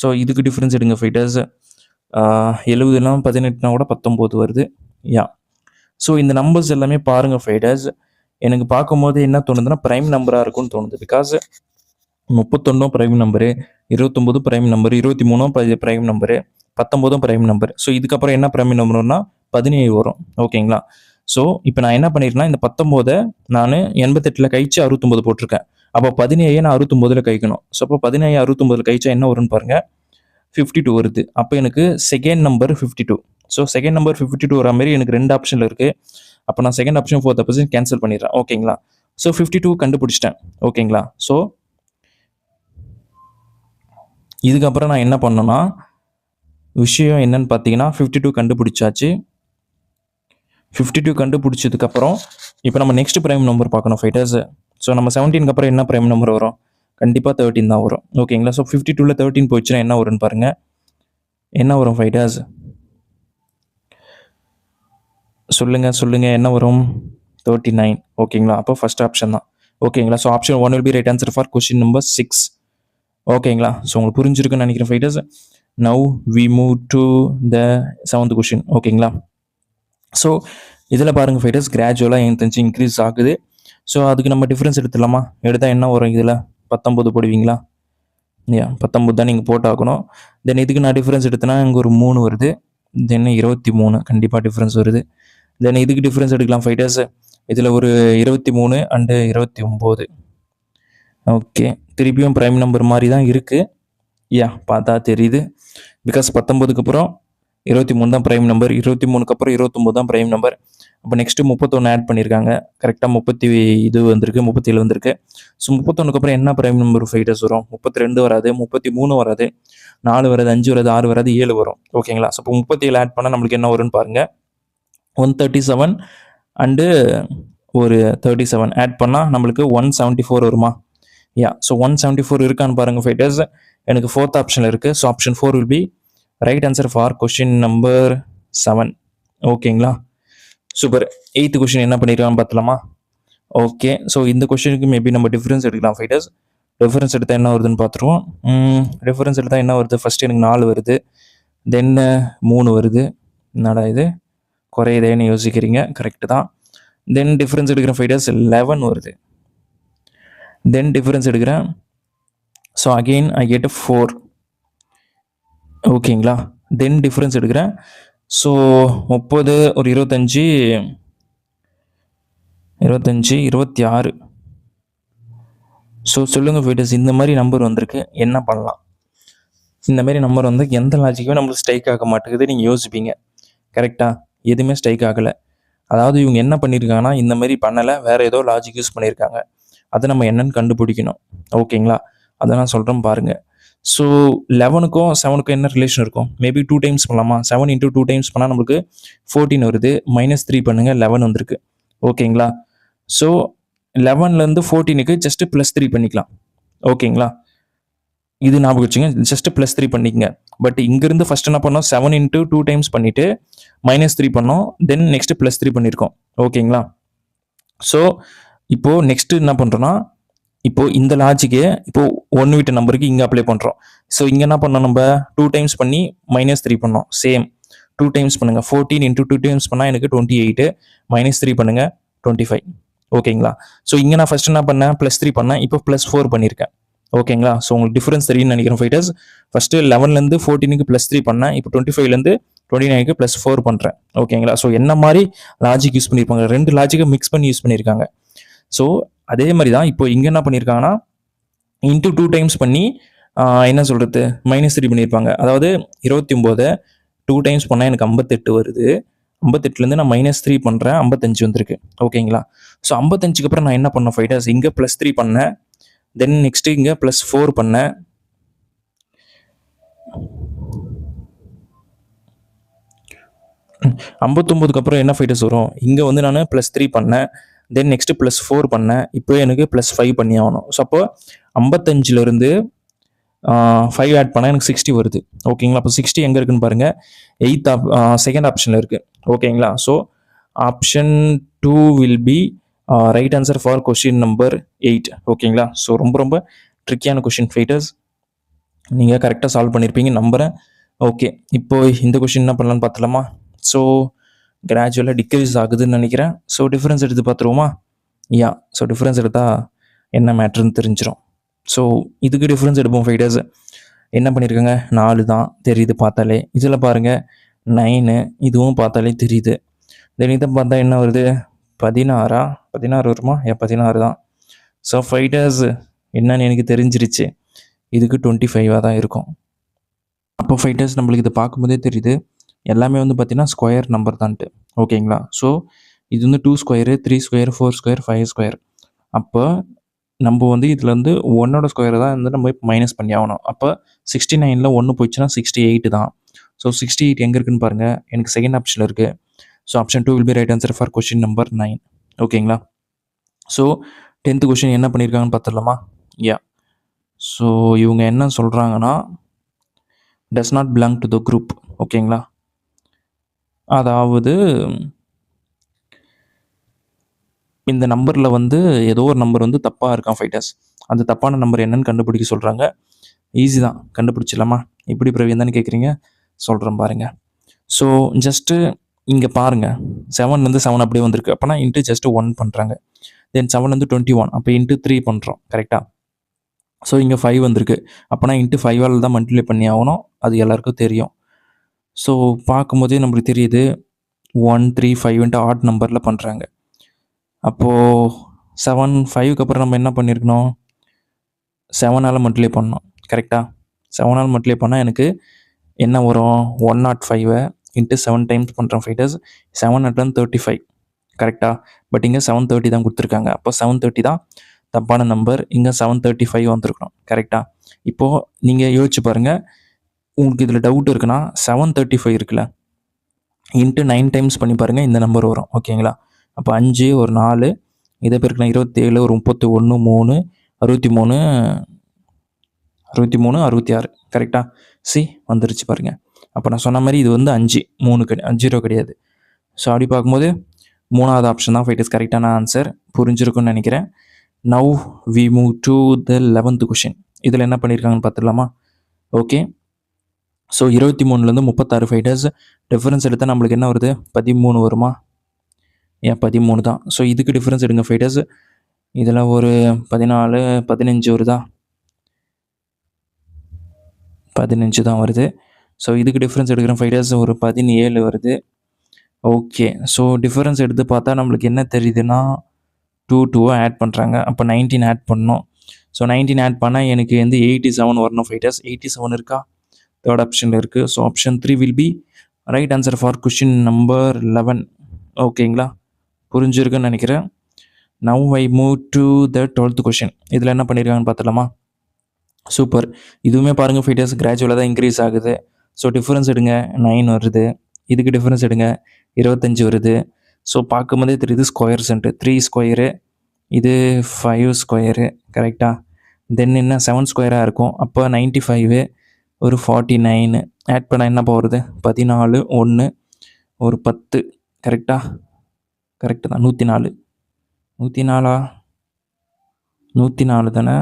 ஸோ இதுக்கு டிஃப்ரென்ஸ் எடுங்க ஃபைட்டர்ஸ். 70 18 கூட 19 வருது. யா. ஸோ இந்த நம்பர்ஸ் எல்லாமே பாருங்கள் ஃபைட்டர்ஸ். எனக்கு பார்க்கும்போது என்ன தோணுதுன்னா ப்ரைம் நம்பராக இருக்கும்னு தோணுது. Because 31 prime number, 29 prime number, 23 prime number, 19 prime number. So இதுக்கப்புறம் என்ன ப்ரைம் நம்பர்னா 17 வரும். ஓகேங்களா, ஸோ இப்போ நான் என்ன பண்ணியிருக்கேன்னா இந்த 19 நான் 88 கழிச்சு 69 போட்டிருக்கேன். அப்போ 17 நான் 69 கழிக்கணும். ஸோ அப்போ 17 69 கழிச்சா என்ன வரும்னு பாருங்க, 52 வருது. அப்போ எனக்கு second number 52. So second number 52 வர மாதிரி எனக்கு 2 ஆப்ஷனில் இருக்குது. அப்போ நான் second option 4th option cancel பண்ணிடுறேன். ஓகேங்களா, ஸோ 52 கண்டுபிடிச்சிட்டேன். ஓகேங்களா, ஸோ இதுக்கப்புறம் நான் என்ன பண்ணேன்னா விஷயம் என்னன்னு பார்த்தீங்கன்னா 52 கண்டுபிடிச்சாச்சு. 52 கண்டுபிடிச்சதுக்கப்புறம் இப்போ நம்ம நெக்ஸ்ட் ப்ரைம் நம்பர் பார்க்கணும் ஃபைட்டர்ஸ். ஸோ நம்ம 17க்கு அப்புறம் என்ன ப்ரைம் நம்பர் வரும்? கண்டிப்பாக 13 தான் வரும். ஓகேங்களா, ஸோ 52ல் 13 போயிடுச்சுன்னா என்ன வரும்னு பாருங்கள். என்ன வரும் ஃபைட்டர்ஸ்? சொல்லுங்கள் என்ன வரும்? 39. ஓகேங்களா, அப்போ ஃபர்ஸ்ட் ஆப்ஷன் தான். ஓகேங்களா, so option 1 will be right answer for question number 6. ஓகேங்களா, ஸோ உங்களுக்கு புரிஞ்சிருக்குன்னு நினைக்கிறேன் fighters. Now we move to the 7th question. ஓகேங்களா, ஸோ இதில் பாருங்கள் ஃபைட்டர்ஸ், கிராஜுவலாக எனக்கு தெரிஞ்சு இன்க்ரீஸ் ஆகுது. ஸோ அதுக்கு நம்ம டிஃப்ரென்ஸ் எடுத்துடலாமா? எடுத்தால் என்ன வரும்? இதில் 19 போடுவீங்களா? யா, 19 தான் நீங்கள் போட்டாகணும். தென் இதுக்கு நான் டிஃப்ரென்ஸ் எடுத்தேன்னா இங்கே ஒரு 3 வருது. தென் 23 கண்டிப்பாக டிஃப்ரென்ஸ் வருது. தென் இதுக்கு டிஃப்ரென்ஸ் எடுக்கலாம் ஃபைட்டர்ஸ். இதில் ஒரு 23 அண்டு 29. ஓகே, திருப்பியும் ப்ரைம் நம்பர் மாதிரி தான் இருக்குது. யா, பார்த்தா தெரியுது. பிகாஸ் 19க்கு அப்புறம் 23 தான் ப்ரைம் நம்பர், 23க்கு அப்புறம் 29 தான் ப்ரைம் நம்பர். அப்போ நெக்ஸ்ட்டு 31 ஆட் பண்ணியிருக்காங்க. கரெக்டாக 37 வந்திருக்கு. ஸோ 31க்கு அப்புறம் என்ன ப்ரைம் நம்பர் ஃபைட்டர்ஸ் வரும்? 32 வராது, 33 வராது, 4 வராது, 5 வராது, 6 வராது, 7 வரும். ஓகேங்களா, ஸோ இப்போ 37 ஆட் பண்ணால் நம்மளுக்கு என்ன வரும்னு பாருங்கள். 137 அண்டு ஒரு 37 ஆட் பண்ணால் நம்மளுக்கு 174 வருமா? யா, ஸோ 174 இருக்கான்னு பாருங்கள் ஃபைட்டர்ஸ். எனக்கு 4th ஆப்ஷனில் இருக்குது. So option 4 will be right answer for question number 7. ஓகேங்களா, சூப்பர். 8th கொஷின் என்ன பண்ணியிருக்கான்னு பார்த்தலாமா? ஓகே, ஸோ இந்த கொஷினுக்கு மேபி நம்ம டிஃப்ரென்ஸ் எடுக்கலாம் ஃபைட்டர்ஸ். டிஃப்ரென்ஸ் எடுத்தால் என்ன வருதுன்னு பார்த்துருவோம். டிஃப்ரென்ஸ் எடுத்தால் என்ன வருது? ஃபஸ்ட்டு எனக்கு 4 வருது, தென் 3 வருது. என்னடா இது குறையுதேன்னு யோசிக்கிறீங்க, கரெக்டு தான். தென் டிஃப்ரென்ஸ் எடுக்கிற ஃபைட்டர்ஸ் 11 வருது. தென் டிஃப்ரென்ஸ் எடுக்கிறேன். So again I get 4. ஓகேங்களா, தென் டிஃப்ரென்ஸ் எடுக்கிறேன். ஸோ 30 ஒரு 25 25, 26. ஸோ சொல்லுங்கள் ஃபைட்டர்ஸ், இந்த மாதிரி நம்பர் வந்திருக்கு, என்ன பண்ணலாம்? இந்த மாதிரி நம்பர் வந்து எந்த லாஜிக்குமே நம்மளுக்கு ஸ்ட்ரைக் ஆக மாட்டேங்குது. நீங்கள் யோசிப்பீங்க, கரெக்டாக எதுவுமே ஸ்ட்ரைக் ஆகலை. அதாவது இவங்க என்ன பண்ணியிருக்காங்கன்னா, இந்த மாதிரி பண்ணலை, வேறு ஏதோ லாஜிக் யூஸ் பண்ணியிருக்காங்க. அதை நம்ம என்னன்னு கண்டுபிடிக்கணும். ஓகேங்களா? அதை நான் சொல்கிறேன் பாருங்கள். ஸோ 11க்கும் 7க்கும் என்ன ரிலேஷன் இருக்கும்? மேபி 2 டைம்ஸ் பண்ணலாமா? 7 × 2 டைம்ஸ் பண்ணால் நம்மளுக்கு 14 வருது. -3 பண்ணுங்கள், 11 வந்திருக்கு. ஓகேங்களா? ஸோ 11லேருந்து 14க்கு ஜஸ்ட்டு +3 பண்ணிக்கலாம். ஓகேங்களா? இது ஞாபகம் வச்சுங்க, ஜஸ்ட்டு +3 பண்ணிக்கங்க. பட் இங்கேருந்து ஃபஸ்ட் என்ன பண்ணோம்? 7 × 2 டைம்ஸ் பண்ணிவிட்டு -3 பண்ணோம். தென் நெக்ஸ்ட்டு +3 பண்ணியிருக்கோம். ஓகேங்களா? ஸோ இப்போது நெக்ஸ்ட்டு என்ன பண்ணுறோன்னா, இப்போது இந்த லாஜிக்கே இப்போது 1 விட்ட நம்பருக்கு இங்கே அப்ளை பண்ணுறோம். ஸோ இங்கே என்ன பண்ணோம்? நம்ம 2 டைம்ஸ் பண்ணி -3 பண்ணோம். சேம் 2 டைம்ஸ் பண்ணுங்கள். 14 × 2 டைம்ஸ் பண்ணால் எனக்கு 28, -3 பண்ணுங்கள் 25. ஓகேங்களா? ஸோ இங்கே நான் ஃபஸ்ட்டு என்ன பண்ணேன்? +3 பண்ணேன், இப்போ +4 பண்ணியிருக்கேன். ஓகேங்களா? ஸோ உங்களுக்கு டிஃபரன்ஸ் தெரியும்னு நினைக்கிறேன் ஃபைட்டர்ஸ். ஃபஸ்ட்டு 11லேருந்து 14க்கு +3 பண்ணேன், இப்போ 25லேருந்து 29க்கு +4 பண்ணுறேன். ஓகேங்களா? ஸோ என்ன மாதிரி லாஜிக் யூஸ் பண்ணியிருப்பாங்க? 2 லாஜிக்கை மிக்ஸ் பண்ணி யூஸ் பண்ணியிருக்காங்க. ஸோ அதே மாதிரி தான் இப்போ இங்கே என்ன பண்ணியிருக்காங்கன்னா, இன்ட்டு 2 டைம்ஸ் பண்ணி என்ன சொல்கிறது, -3 பண்ணியிருப்பாங்க. அதாவது 29 2 டைம்ஸ் பண்ணால் எனக்கு 58 வருது. 58லேருந்து நான் -3 பண்ணுறேன், 55 வந்திருக்கு. ஓகேங்களா? ஸோ 55க்கு அப்புறம் நான் என்ன பண்ணேன் ஃபைட்டர்ஸ்? இங்கே +3 பண்ணேன், தென் நெக்ஸ்ட்டு இங்கே +4 பண்ணேன். $59க்கு அப்புறம் என்ன ஃபைட்டர்ஸ் வரும்? இங்கே வந்து நான் +3 பண்ணேன், தென் நெக்ஸ்ட்டு +4 பண்ணேன், இப்போ எனக்கு +5 பண்ணி ஆகணும். ஸோ அப்போ 55லேருந்து 5 ஆட் பண்ணால் எனக்கு 60 வருது. ஓகேங்களா? அப்போ 60 எங்கே இருக்குன்னு பாருங்கள், செகண்ட் ஆப்ஷனில் இருக்குது. ஓகேங்களா? So option 2 will be right answer for question number 8. ஓகேங்களா? ஸோ ரொம்ப ரொம்ப ட்ரிக்கியான கொஷின் ஃபைட்டர்ஸ், நீங்கள் கரெக்டாக சால்வ் பண்ணியிருப்பீங்க நம்புகிறேன். ஓகே, இப்போ இந்த கொஷின் என்ன பண்ணலான்னு பார்த்துலாமா? ஸோ கிராஜுவலாக டிக்ரீஸ் ஆகுதுன்னு நினைக்கிறேன். ஸோ டிஃப்ரென்ஸ் எடுத்து பார்த்துருவோமா? ஸோ டிஃப்ரென்ஸ் எடுத்தால் என்ன மேட்ருன்னு தெரிஞ்சிடும். ஸோ இதுக்கு டிஃப்ரென்ஸ் எடுப்போம் ஃபைட்டர்ஸ். என்ன பண்ணியிருக்காங்க? 4 தான் தெரியுது பார்த்தாலே. இதில் பாருங்கள் 9, இதுவும் பார்த்தாலே தெரியுது. தென் இதை பார்த்தா என்ன வருது? 16 வருமா? 16 தான். ஸோ ஃபைட்டர்ஸ் என்னன்னு எனக்கு தெரிஞ்சிருச்சு, இதுக்கு 25 தான் இருக்கும். அப்போ ஃபைட்டர்ஸ் நம்மளுக்கு இதை பார்க்கும்போதே தெரியுது, எல்லாமே வந்து பார்த்தீங்கன்னா ஸ்கொயர் நம்பர் தான்ட்டு. ஓகேங்களா? ஸோ இது வந்து 2 ஸ்கொயரு, 3 ஸ்கொயர், 4 ஸ்கொயர், 5 ஸ்கொயர். அப்போ நம்ம வந்து இதில் வந்து 1ஓட ஸ்கொயர் தான் வந்து நம்ம மைனஸ் பண்ணி ஆகணும். அப்போ 69ல் 1 போயிடுச்சுன்னா 68 தான். ஸோ 68 எங்கே இருக்குன்னு பாருங்கள், எனக்கு செகண்ட் ஆப்ஷனில் இருக்குது. So option 2 will be right answer for question number 9. ஓகேங்களா? ஸோ 10th கொஷின் என்ன பண்ணியிருக்காங்கன்னு பார்த்துடலாமா? ஸோ இவங்க என்ன சொல்கிறாங்கன்னா, does not belong to the group. ஓகேங்களா? அதாவது இந்த நம்பரில் வந்து ஏதோ ஒரு நம்பர் வந்து தப்பாக இருக்கான் ஃபைட்டர்ஸ். அந்த தப்பான நம்பர் என்னன்னு கண்டுபிடிக்க சொல்கிறாங்க. ஈஸி தான், கண்டுபிடிச்சிடலாமா? இப்படி பிரவீன் தானே கேட்குறீங்க? சொல்கிறேன் பாருங்கள். ஸோ ஜஸ்ட்டு இங்கே பாருங்கள், 7லேருந்து 7 அப்படியே வந்திருக்கு. அப்போனா இன்ட்டு ஜஸ்ட்டு 1 பண்ணுறாங்க. தென் 7லேருந்து 21, அப்போ இன்ட்டு 3 பண்ணுறோம். கரெக்டாக? ஸோ இங்கே 5 வந்திருக்கு. அப்போனா இன்ட்டு 5ஆல் தான் மல்டிப்ளை பண்ணி ஆகணும், அது எல்லாருக்கும் தெரியும். ஸோ பார்க்கும்போதே நம்மளுக்கு தெரியுது 1, 3, 5ன்ட்டு ஆட் நம்பரில் பண்ணுறாங்க. அப்போது 7, 5க்கு அப்புறம் நம்ம என்ன பண்ணியிருக்கணும்? 7ஆல் மல்டிப்ளை பண்ணோம். கரெக்டாக? 7ஆல் மல்டிப்ளை பண்ணால் எனக்கு என்ன வரும்? 105 இன்ட்டு 7 டைம்ஸ் பண்ணுறோம் ஃபைட்டர்ஸ். 7 × 35. கரெக்டாக? பட் இங்கே 730 தான் கொடுத்துருக்காங்க. அப்போ 730 தான் தப்பான நம்பர். இங்கே 735 வந்திருக்கணும். கரெக்டாக? இப்போது நீங்கள் யோசிச்சு பாருங்கள், உங்களுக்கு இதில் டவுட் இருக்குன்னா 735 இருக்குல்ல, இன்ட்டு 9 டைம்ஸ் பண்ணி பாருங்கள், இந்த நம்பர் வரும். ஓகேங்களா? அப்போ 5, ஒரு 4, இதை பேருக்குனா 27, ஒரு 31, 3, 63, 66. கரெக்டாக? வந்துருச்சு பாருங்கள். அப்போ நான் சொன்ன மாதிரி இது வந்து 5, 3 0 கிடையாது. ஸோ அப்படி பார்க்கும்போது 3வது ஆப்ஷன் தான் ஃபைட்டர்ஸ் கரெக்டான ஆன்சர். புரிஞ்சிருக்குன்னு நினைக்கிறேன். Now we move to the 11th question. இதில் என்ன பண்ணியிருக்காங்கன்னு பார்த்துடலாமா? ஓகே, ஸோ 23லேருந்து 36 ஃபைட்டர்ஸ். டிஃப்ரென்ஸ் எடுத்தால் நம்மளுக்கு என்ன வருது? 13 வருமா? 13 தான். ஸோ இதுக்கு டிஃப்ரென்ஸ் எடுங்க ஃபைட்டர்ஸ். இதில் ஒரு 14, 15 வருதா? 15 தான் வருது. ஸோ இதுக்கு டிஃப்ரென்ஸ் எடுக்கிற ஃபைட்டர்ஸ் ஒரு 17 வருது. ஓகே, ஸோ டிஃப்ரென்ஸ் எடுத்து பார்த்தா நம்மளுக்கு என்ன தெரியுதுன்னா 2 ஆட் பண்ணுறாங்க. அப்போ 19 ஆட் பண்ணணும். ஸோ 19 ஆட் பண்ணால் எனக்கு வந்து 87 வரணும் ஃபைட்டர்ஸ். 87 இருக்கா? தேர்ட் ஆப்ஷனில் இருக்குது. So option 3 will be right answer for question number 11. ஓகேங்களா? புரிஞ்சிருக்குன்னு நினைக்கிறேன். Now I move to the 12th question. இதில் என்ன பண்ணியிருக்காங்கன்னு பார்த்துலாமா? சூப்பர். இதுவுமே பாருங்கள் ஃபைட்டர்ஸ், கிராஜுவலாக தான் இன்க்ரீஸ் ஆகுது. ஸோ டிஃப்ரென்ஸ் எடுங்க, 9 வருது. இதுக்கு டிஃப்ரென்ஸ் எடுங்க, 25 வருது. ஸோ பார்க்கும்போதே தெரியுது ஸ்கொயர்ஸ்ன்ட்டு. 3 ஸ்கொயரு, இது 5 ஸ்கொயரு, கரெக்டாக. தென் என்ன 7 ஸ்கொயராக இருக்கும். அப்போ 95, ஒரு 49 ஆட் பண்ணால் என்னப்பா வருது? 14, 1, ஒரு 10, கரெக்டாக. கரெக்டு தான். 104. 104 104 தானே?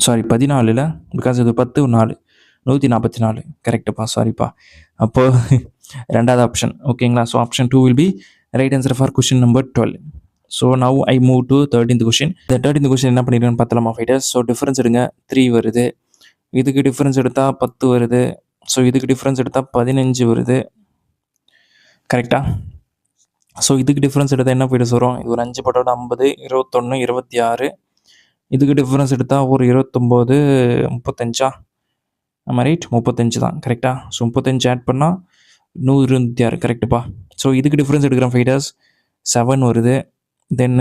சாரி 14 பிகாஸ் இது 10 4 144. கரெக்டுப்பா, சாரிப்பா. அப்போது ரெண்டாவது ஆப்ஷன். ஓகேங்களா? So option 2 will be right answer for question number 12. So now I move to 13th question. இந்த 13th கொஷின் என்ன பண்ணிருக்கேன்னு பார்த்தலாமா ஃபைட்டர்ஸ்? ஸோ டிஃப்ரென்ஸ் எடுங்க, 3 வருது. இதுக்கு டிஃப்ரென்ஸ் எடுத்தால் 10 வருது. ஸோ இதுக்கு டிஃப்ரென்ஸ் எடுத்தால் 15 வருது, கரெக்டாக. ஸோ இதுக்கு டிஃப்ரென்ஸ் எடுத்தால் என்ன ஃபைட்டர்ஸ் வரும்? இது ஒரு 5 பட்டோட 50, 21, 26. இதுக்கு டிஃப்ரென்ஸ் எடுத்தால் ஒரு 29, 35. நம்ம ரைட் 35 தான், கரெக்டாக. ஸோ 35 ஆட் பண்ணால் 126, கரெக்டுப்பா. ஸோ இதுக்கு டிஃப்ரென்ஸ் எடுக்கிறோம் ஃபைட்டர்ஸ், 7 வருது. தென்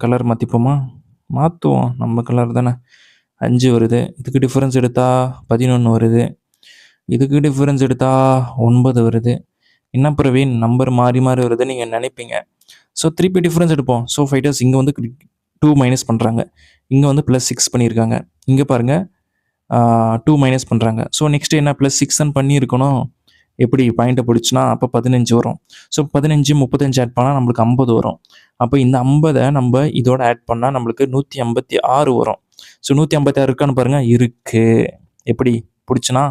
கலர் மாற்றிப்போமா? மாற்றுவோம், நம்ம கலர் தானே. 5 வருது. இதுக்கு டிஃப்ரென்ஸ் எடுத்தால் 11 வருது. இதுக்கு டிஃப்ரென்ஸ் எடுத்தால் 9 வருது. என்ன பிரவீன், நம்பர் மாறி மாறி வருது நீங்கள் நினைப்பீங்க. ஸோ திருப்பி டிஃப்ரென்ஸ் எடுப்போம். ஸோ ஃபைட்டர்ஸ் இங்கே வந்து 2 மைனஸ் பண்ணுறாங்க, இங்கே வந்து +6 பண்ணியிருக்காங்க. இங்கே பாருங்கள் 2 மைனஸ் பண்ணுறாங்க. ஸோ நெக்ஸ்ட்டு என்ன +6 பண்ணியிருக்கணும். எப்படி பாயிண்ட்டை பிடிச்சினா அப்போ 15 வரும். ஸோ 15 35 ஆட் பண்ணால் நம்மளுக்கு 50 வரும். அப்போ இந்த 50 நம்ம இதோட ஆட் பண்ணால் நம்மளுக்கு 156 வரும். ஸோ 156 இருக்கான்னு பாருங்கள், இருக்குது. எப்படி பிடிச்சினா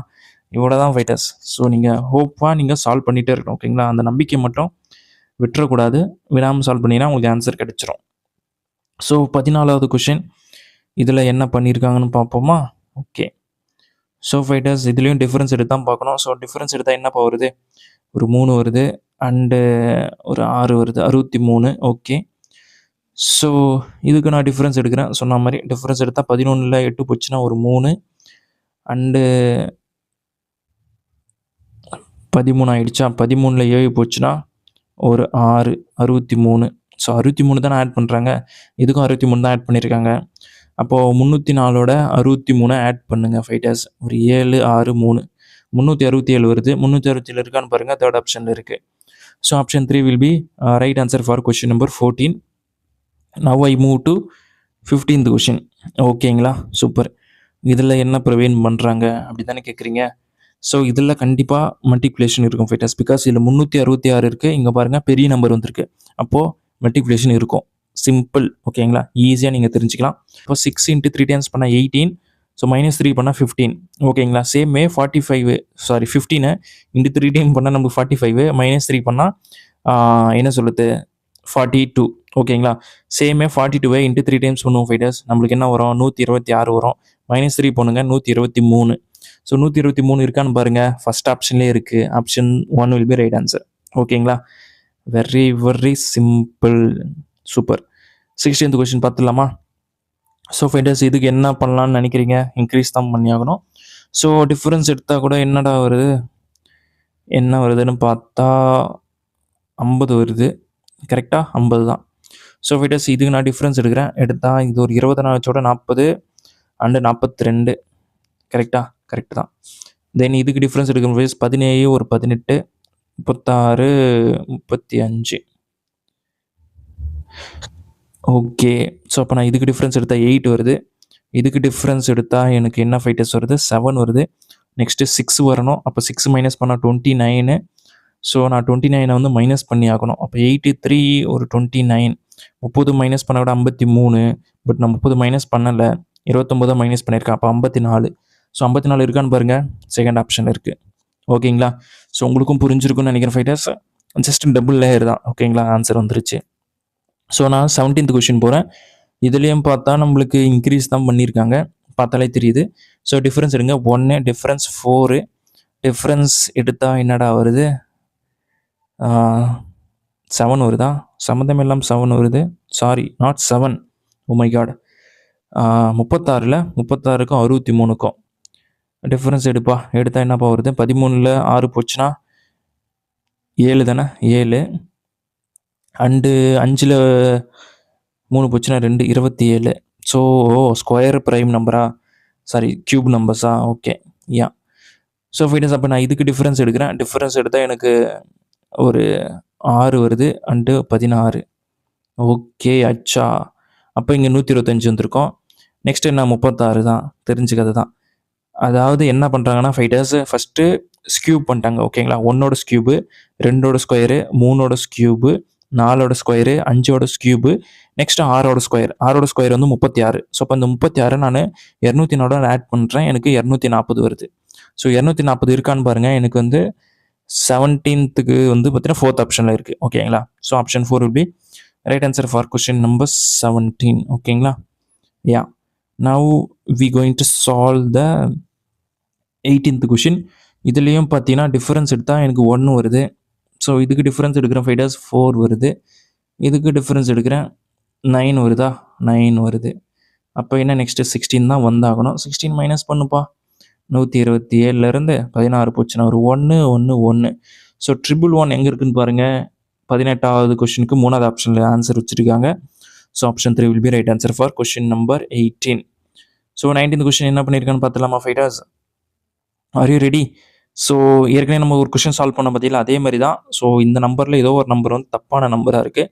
இவ்வளோ தான் ஃபைட்டர்ஸ். ஸோ நீங்கள் ஹோப்பாக நீங்கள் சால்வ் பண்ணிகிட்டே இருக்கணும், ஓகேங்களா? அந்த நம்பிக்கை மட்டும் விட்டுறக்கூடாது. விடாமல் சால்வ் பண்ணிங்கன்னா உங்களுக்கு ஆன்சர் கிடச்சிரும். ஸோ 14வது கொஷின், இதில் என்ன பண்ணியிருக்காங்கன்னு பார்ப்போமா? ஓகே. ஸோ ஃபைட்டர்ஸ் இதுலேயும் டிஃப்ரென்ஸ் எடுத்து தான் பார்க்கணும். ஸோ டிஃப்ரென்ஸ் எடுத்தால் என்னப்பா வருது? ஒரு 3 வருது. அண்டு ஒரு 6 வருது, 63. ஓகே. ஸோ இதுக்கு நான் டிஃப்ரென்ஸ் எடுக்கிறேன். சொன்ன மாதிரி டிஃப்ரென்ஸ் எடுத்தால் 11ல் 8 போச்சுன்னா ஒரு 3, அண்டு 13 ஆகிடுச்சா? 13ல் 7 போச்சுன்னா ஒரு 6, 63. ஸோ 63 தானே ஆட் பண்ணுறாங்க. இதுக்கும் 63 தான் ஆட் பண்ணியிருக்காங்க. அப்போது 304ஓட 63 ஆட் பண்ணுங்கள் ஃபைட்டர்ஸ். ஒரு 7, 6, 3, 367 வருது. 367 இருக்கான்னு பாருங்கள், தேர்ட் ஆப்ஷனில் இருக்குது. So option 3 will be right answer for question number 14. Now I move to 15th question. ஓகேங்களா? சூப்பர். இதில் என்ன ப்ரிவெயின் பண்ணுறாங்க அப்படி தானே கேட்குறீங்க? ஸோ இதில் கண்டிப்பாக மல்டிப்ளிகேஷன் இருக்கும் ஃபைட்டர்ஸ். பிகாஸ் இதில் 366 இருக்குது. இங்கே பாருங்கள் பெரிய நம்பர் வந்திருக்கு. அப்போது மல்டிப்ளிகேஷன் இருக்கும். சிம்பிள், ஓகேங்களா? ஈஸியாக நீங்கள் தெரிஞ்சுக்கலாம். இப்போ 6 × 3 டைம்ஸ் பண்ணால் 18. ஸோ -3 பண்ணால் 15, ஓகேங்களா? சேமே 45, சாரி 15 × 3 டைம் பண்ணால் நமக்கு 45, -3 பண்ணால் என்ன சொல்லுது 42, ஓகேங்களா? சேமே 42 × 3 டைம்ஸ் பண்ணுவோம் ஃபைட்டர்ஸ். நம்மளுக்கு என்ன வரும்? 126 வரும். -3 பண்ணுங்க, 123. ஸோ 123 இருக்கான்னு பாருங்கள், ஃபஸ்ட் ஆப்ஷன்லேயே இருக்குது. Option 1 will be right answer, ஓகேங்களா? Very very simple, super. 16th question பார்த்துடலாமா? ஸோ ஃபைட்டர்ஸ் இதுக்கு என்ன பண்ணலான்னு நினைக்கிறீங்க? இன்க்ரீஸ் தான் பண்ணி ஆகணும். ஸோ டிஃப்ரென்ஸ் எடுத்தால் கூட என்னடா வருது, என்ன வருதுன்னு பார்த்தா 50 வருது, கரெக்டாக 50 தான். ஸோ ஃபைட்டர்ஸ் இதுக்கு நான் டிஃப்ரென்ஸ் எடுக்கிறேன். எடுத்தால் இது ஒரு 24 40 அண்டு 42, கரெக்டாக? கரெக்டு தான். தென் இதுக்கு டிஃப்ரென்ஸ் எடுக்கும் ஃபைஸ் 17 ஒரு 18 36 35. ஓகே. ஸோ அப்போ நான் இதுக்கு டிஃப்ரென்ஸ் எடுத்தால் 8 வருது. இதுக்கு டிஃப்ரென்ஸ் எடுத்தால் எனக்கு என்ன ஃபைட்டர்ஸ் வருது? 7 வருது. நெக்ஸ்ட்டு 6 வரணும். அப்போ 6 மைனஸ் பண்ணால் 29. ஸோ நான் 29 வந்து மைனஸ் பண்ணி ஆகணும். அப்போ 83 ஒரு 29. 30 மைனஸ் பண்ண விட 53. பட் நான் 30 மைனஸ் பண்ணலை, 29 மைனஸ் பண்ணியிருக்கேன். அப்போ 54. ஸோ 54 இருக்கான்னு பாருங்கள், செகண்ட் ஆப்ஷன் இருக்குது, ஓகேங்களா? ஸோ உங்களுக்கும் புரிஞ்சிருக்குன்னு நினைக்கிறேன் ஃபைட்டர்ஸ். ஜஸ்ட் டபுள் லேயர் தான், ஓகேங்களா? ஆன்சர் வந்துருச்சு. ஸோ நான் 17th கொஷின் போகிறேன். இதுலேயும் பார்த்தா நம்மளுக்கு இன்க்ரீஸ் தான் பண்ணியிருக்காங்க, பார்த்தாலே தெரியுது. ஸோ டிஃப்ரென்ஸ் எடுங்க. 1, டிஃப்ரென்ஸ் 4. டிஃப்ரென்ஸ் எடுத்தால் என்னடா வருது? 7 வருதா? சம்மந்தமே இல்லாம 7 வருது. Sorry, not 7. Oh my god! 36ல 36க்கும் 63க்கும் டிஃபரன்ஸ் எடுப்பா. எடுத்தா என்னப்பா வருது? 13ல 6 போச்சுன்னா 7 தானே? 7 அண்டு 5ல 3 போச்சுன்னா 2, 27. ஸோ ஸ்கொயர் பிரைம் நம்பரா? சாரி, கியூப் நம்பர்ஸா? Okay, yeah. ஸோ ஃபைனஸ் அப்போ நான் இதுக்கு டிஃபரன்ஸ் எடுக்கிறேன். டிஃபரன்ஸ் எடுத்தால் எனக்கு ஒரு 6 வருது அண்டு 16. ஓகே, அச்சா. அப்போ இங்கே 125 வந்திருக்கோம். நெக்ஸ்ட் என்ன? 36 தான். தெரிஞ்ச கதை தான். அதாவது என்ன பண்ணுறாங்கன்னா ஃபைட்டர்ஸ் ஃபஸ்ட்டு ஸ்கியூப் பண்ணிட்டாங்க. ஓகேங்களா? 1ஓட ஸ்கியூபு, 2ஓட ஸ்கொயரு, 3ஓட ஸ்கியூபு, 4ஓட ஸ்கொயரு, 5ஓட ஸ்கியூபு, நெக்ஸ்ட்டு 6ஓட ஸ்கொயர். 6ஓட ஸ்கொயர் வந்து 36. ஸோ அப்போ இந்த 36 நான் 204 ஆட் பண்ணுறேன். எனக்கு 240 வருது. ஸோ 240 இருக்கான்னு பாருங்கள். எனக்கு வந்து 17க்கு வந்து பார்த்தீங்கன்னா 4th ஆப்ஷனில் இருக்குது. ஓகேங்களா? So option 4 will be right answer for question number 17. ஓகேங்களா? Yeah. Now we going to solve the 18th question. இதுலேயும் பார்த்தீங்கன்னா டிஃபரன்ஸ் எடுத்தால் எனக்கு 1 வருது. ஸோ இதுக்கு டிஃபரன்ஸ் எடுக்கிறேன் ஃபைட்டர்ஸ் 4 வருது. இதுக்கு டிஃபரன்ஸ் எடுக்கிறேன் 9 வருதா? 9 வருது. அப்போ என்ன நெக்ஸ்ட்டு 16 தான் வந்தாகணும். 16 மைனஸ் பண்ணுப்பா. 127லேருந்து 16 போச்சுன்னா ஒரு 1, 1, 1. ஸோ 111 எங்கே இருக்குன்னு பாருங்கள். 18வது கொஷினுக்கு 3வது ஆப்ஷனில் ஆன்சர் வச்சுருக்காங்க. So option 3 will be right answer for question number 18. So 19th question என்ன பண்ணியிருக்கான்னு பார்த்துலாமா fighters? Are you ready? So ஏற்கனவே நம்ம ஒரு கொஷின் சால்வ் பண்ண பார்த்தீங்களா, அதே மாதிரி தான். ஸோ இந்த நம்பரில் ஏதோ ஒரு நம்பர் வந்து தப்பான நம்பராக இருக்குது.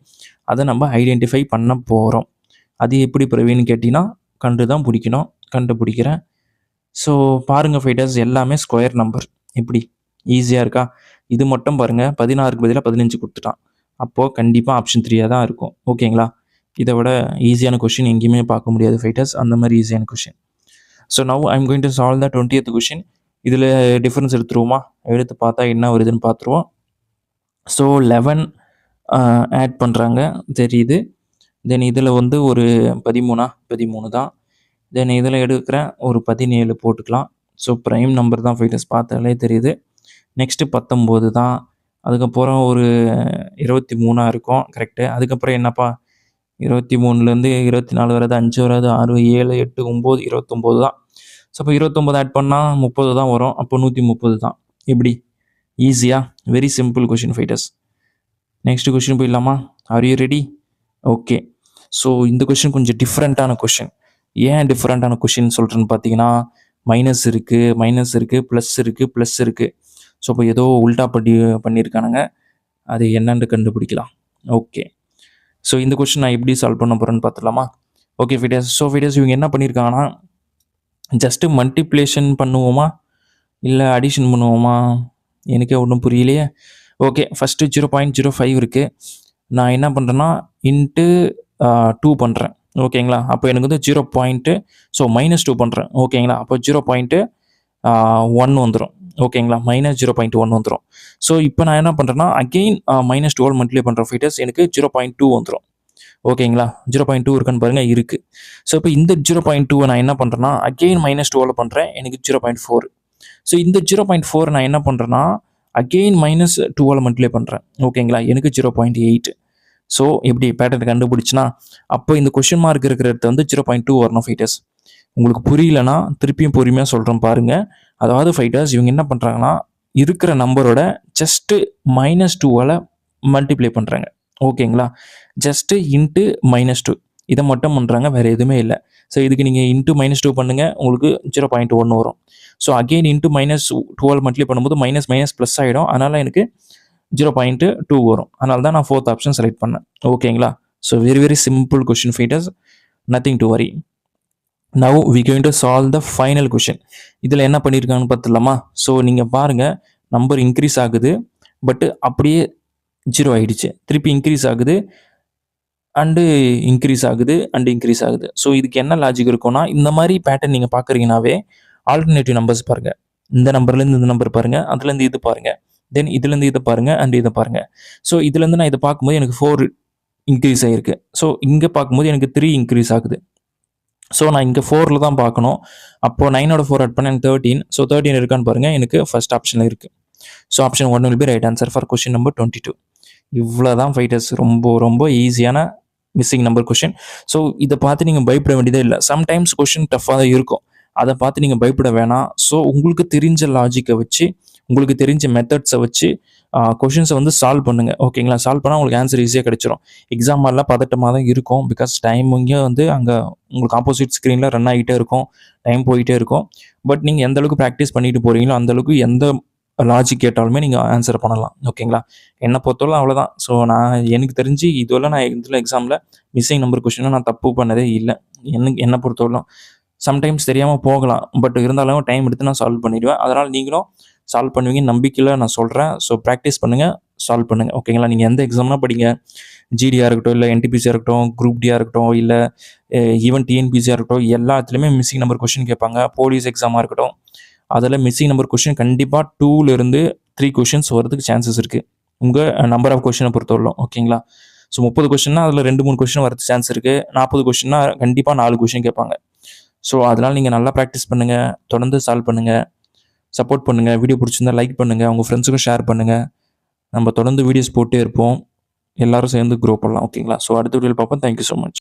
அதை நம்ம ஐடென்டிஃபை பண்ண போகிறோம். அது எப்படி பிரவீன்னு கேட்டிங்கன்னா தான் பிடிக்கணும். கண்டுபிடிக்கிறேன். ஸோ பாருங்கள் ஃபைட்டர்ஸ், எல்லாமே ஸ்கொயர் நம்பர். எப்படி ஈஸியாக இருக்கா? இது மட்டும் பாருங்கள், 16க்கு பதிலாக 15 கொடுத்துட்டான். அப்போது கண்டிப்பாக ஆப்ஷன் 3 தான் இருக்கும். ஓகேங்களா? இதை விட ஈஸியான கொஷின் எங்கேயுமே பார்க்க முடியாது ஃபைட்டர்ஸ். அந்த மாதிரி ஈஸியான question. So now I am going to solve the 20th question. இதில் டிஃபரன்ஸ் எடுத்துருவோமா? எடுத்து பார்த்தா என்ன வருதுன்னு பார்த்துருவோம். ஸோ 11 ஆட் பண்ணுறாங்க தெரியுது. தென் இதில் வந்து ஒரு 13 தான். தென் இதில் எடுக்கிறேன் ஒரு 17 போட்டுக்கலாம். ஸோ ப்ரைம் நம்பர் தான் ஃபைட்டர்ஸ், பார்த்தாலே தெரியுது. நெக்ஸ்ட்டு 19 தான். அதுக்கப்புறம் ஒரு 23 இருக்கும். கரெக்டு. அதுக்கப்புறம் என்னப்பா? 23லேருந்து 24 வராது, 5 வராது, 6, 7, 8, 9, 29 தான். ஸோ அப்போ 29 ஆட் பண்ணால் 30 தான் வரும். அப்போ 130 தான். எப்படி? ஈஸியாக? Very simple question fighters. Next question போயிடலாமா? Are you ready? Okay. So இந்த கொஷின் கொஞ்சம் டிஃப்ரெண்ட்டான கொஷின். ஏன் டிஃப்ரெண்ட்டான கொஷின் சொல்கிறேன்னு பார்த்தீங்கன்னா, மைனஸ் இருக்குது, ப்ளஸ் இருக்குது. ஸோ இப்போ ஏதோ உல்டா பண்ணியிருக்கானுங்க. அது என்னன்னு கண்டுபிடிக்கலாம். ஓகே. ஸோ இந்த கொஷின் நான் எப்படி சால்வ் பண்ண போகிறேன்னு பார்த்துலாமா? Okay fighters. ஸோ ஃபைட்டர்ஸ், இவங்க என்ன பண்ணியிருக்காங்கன்னா, ஜஸ்ட்டு மல்டிப்ளேஷன் பண்ணுவோமா இல்லை அடிஷன் பண்ணுவோமா? எனக்கே ஒன்றும் புரியலையே. ஓகே, ஃபஸ்ட்டு 0.05 இருக்குது. நான் என்ன பண்ணுறேன்னா இன்ட்டு 2 பண்ணுறேன். ஓகேங்களா? அப்போ எனக்கு வந்து 0. ஸோ -2 பண்ணுறேன். ஓகேங்களா? அப்போ 0.1 வந்துடும். ஓகேங்களா? -0.1 வந்துடும். ஸோ இப்போ நான் என்ன பண்ணுறேன்னா அகெயின் -2 மல்டிப்ளை பண்ணுறேன் ஃபைட்டர்ஸ். எனக்கு 0.2 வந்துடும். ஓகேங்களா? 0.2 இருக்கான்னு பாருங்கள், இருக்குது. ஸோ இப்போ இந்த 0.2 நான் என்ன பண்ணுறேன்னா அகெயின் -2 பண்ணுறேன். எனக்கு 0.4. ஸோ இந்த 0.4 நான் என்ன பண்ணுறேன்னா அகெயின் -2 மல்டிப்ளை பண்ணுறேன். ஓகேங்களா? எனக்கு 0.8. ஸோ எப்படி பேட்டர்ன் கண்டுபிடிச்சுன்னா, அப்போ இந்த கொஷின் மார்க் இருக்கிற இடத்த வந்து 0.2 வரணும் ஃபைட்டர்ஸ். உங்களுக்கு புரியலன்னா திருப்பியும் பொறுமையாக சொல்கிறேன் பாருங்கள். அதாவது ஃபைட்டர்ஸ், இவங்க என்ன பண்ணுறாங்கன்னா இருக்கிற நம்பரோட ஜஸ்ட்டு -2 மல்டிப்ளை பண்ணுறாங்க. ஓகேங்களா? ஜஸ்ட்டு இன்ட்டு -2 இதை மட்டும் பண்ணுறாங்க, வேறு எதுவுமே இல்லை. ஸோ இதுக்கு நீங்கள் இன்ட்டு -2 பண்ணுங்கள், உங்களுக்கு 0.1 வரும். ஸோ அகெயின் இன்ட்டு -12 மல்டிப்ளை பண்ணும்போது மைனஸ் ப்ளஸ் ஆகிடும். அதனால் எனக்கு 0.2 வரும். அதனால தான் நான் 4th ஆப்ஷன் செலக்ட் பண்ணேன். ஓகேங்களா? So very simple question fighters, nothing to worry. Now we going to solve the final question. இதில் என்ன பண்ணியிருக்காங்கன்னு பார்த்துடலாமா? ஸோ நீங்கள் பாருங்கள், நம்பர் இன்க்ரீஸ் ஆகுது, பட்டு அப்படியே 0 ஆகிடுச்சு. திருப்பி இன்க்ரீஸ் ஆகுது அண்டு இன்க்ரீஸ் ஆகுது. ஸோ இதுக்கு என்ன லாஜிக் இருக்கும்னா, இந்த மாதிரி பேட்டர்ன் நீங்கள் பார்க்குறீங்கனாவே ஆல்டர்னேட்டிவ் நம்பர்ஸ் பாருங்கள். இந்த நம்பர்லேருந்து இந்த நம்பர் பாருங்கள், அதுலேருந்து இது பாருங்கள், தென் இதுலேருந்து இதை பாருங்கள் அண்ட் இதை பாருங்கள். ஸோ இதுலேருந்து நான் இதை பார்க்கும்போது எனக்கு 4 இன்க்ரீஸ் ஆகிருக்கு. ஸோ இங்கே பார்க்கும்போது எனக்கு 3 இன்க்ரீஸ் ஆகுது. ஸோ நான் இங்கே 4ல் தான் பார்க்கணும். அப்போது 9ஓட 4 ஆட் பண்ண எனக்கு 13. ஸோ 13 இருக்கான்னு பாருங்கள், எனக்கு ஃபர்ஸ்ட் ஆப்ஷனில் இருக்குது. So option 1 will be right answer for question number 22. இவ்வளோ தான் ஃபைட்டர்ஸ். ரொம்ப ரொம்ப ஈஸியான மிஸ்ஸிங் நம்பர் கொஷின். ஸோ இதை பார்த்து நீங்கள் பயப்பட வேண்டியதே இல்லை. சம்டைம்ஸ் கொஷின் டஃப்பாக தான் இருக்கும். அதை பார்த்து நீங்கள் பயப்பட வேணாம். ஸோ உங்களுக்கு தெரிஞ்ச லாஜிக்கை வச்சு, உங்களுக்கு தெரிஞ்ச மெத்தட்ஸை வச்சு கொஷின்ஸை வந்து சால்வ் பண்ணுங்கள். ஓகேங்களா? சால்வ் பண்ணால் உங்களுக்கு ஆன்சர் ஈஸியாக கிடைச்சிரும். எக்ஸாம் மாதிரிலாம் பதட்டமாக தான் இருக்கும். பிகாஸ் டைமிங்கே வந்து அங்கே உங்களுக்கு ஆப்போசிட் ஸ்க்ரீனில் ரன் ஆகிட்டே இருக்கும். டைம் போயிட்டே இருக்கும். பட் நீங்கள் எந்த அளவுக்கு ப்ராக்டிஸ் பண்ணிட்டு போகிறீங்களோ அந்தளவுக்கு எந்த லாஜிக் கேட்டாலுமே நீங்கள் ஆன்சர் பண்ணலாம். ஓகேங்களா? என்னை பொறுத்தவரை அவ்வளோதான். ஸோ எனக்கு தெரிஞ்சு இதுவரை நான் இதில் எக்ஸாமில் மிஸ்ஸிங் நம்பர் கொஷினை நான் தப்பு பண்ணதே இல்லை. என்னை பொறுத்தவரைக்கும் சம்டைம்ஸ் தெரியாமல் போகலாம். பட் இருந்தாலும் டைம் எடுத்து நான் சால்வ் பண்ணிடுவேன். அதனால் நீங்களும் சால்வ் பண்ணுவீங்க நம்பிக்கையில் நான் சொல்கிறேன். ஸோ ப்ராக்டிஸ் பண்ணுங்கள், சால்வ் பண்ணுங்கள். ஓகேங்களா? நீங்கள் எந்த எக்ஸாம்னா படிங்க. ஜிடியாக இருக்கட்டும், இல்லை என்டிபிசியாக இருக்கட்டும், குரூப் டியாக இருக்கட்டும், இல்லை ஈவன் டிஎன்பிசியாக இருக்கட்டும், எல்லாத்துலேயுமே மிஸ்ஸிங் நம்பர் கொஷின் கேட்பாங்க. போலீஸ் எக்ஸாமாக இருக்கட்டும், அதில் மிஸ்ஸிங் நம்பர் கொஷின் கண்டிப்பாக 2லேருந்து 3 கொஷின்ஸ் வரதுக்கு சான்சஸ் இருக்குது. உங்கள் நம்பர் ஆஃப் கொஷினை பொறுத்தவரைக்கும். ஓகேங்களா? ஸோ 30 கொஷின்னா அதில் 2-3 கொஷின் வரது சான்ஸ் இருக்குது. 40 கொஷின்னா கண்டிப்பாக 4 கொஷின் கேட்பாங்க. ஸோ அதனால் நீங்கள் நல்லா ப்ராக்டிஸ் பண்ணுங்கள், தொடர்ந்து சால்வ் பண்ணுங்கள், சப்போர்ட் பண்ணுங்கள். வீடியோ பிடிச்சிருந்தா லைக் பண்ணுங்கள், உங்கள் ஃப்ரெண்ட்ஸுக்கும் ஷேர் பண்ணுங்கள். நம்ம தொடர்ந்து வீடியோஸ் போட்டே இருப்போம். எல்லோரும் சேர்ந்து க்ரோ பண்ணலாம். ஓகேங்களா? ஸோ அடுத்த வீடியோவில் பார்ப்போம். Thank you so much.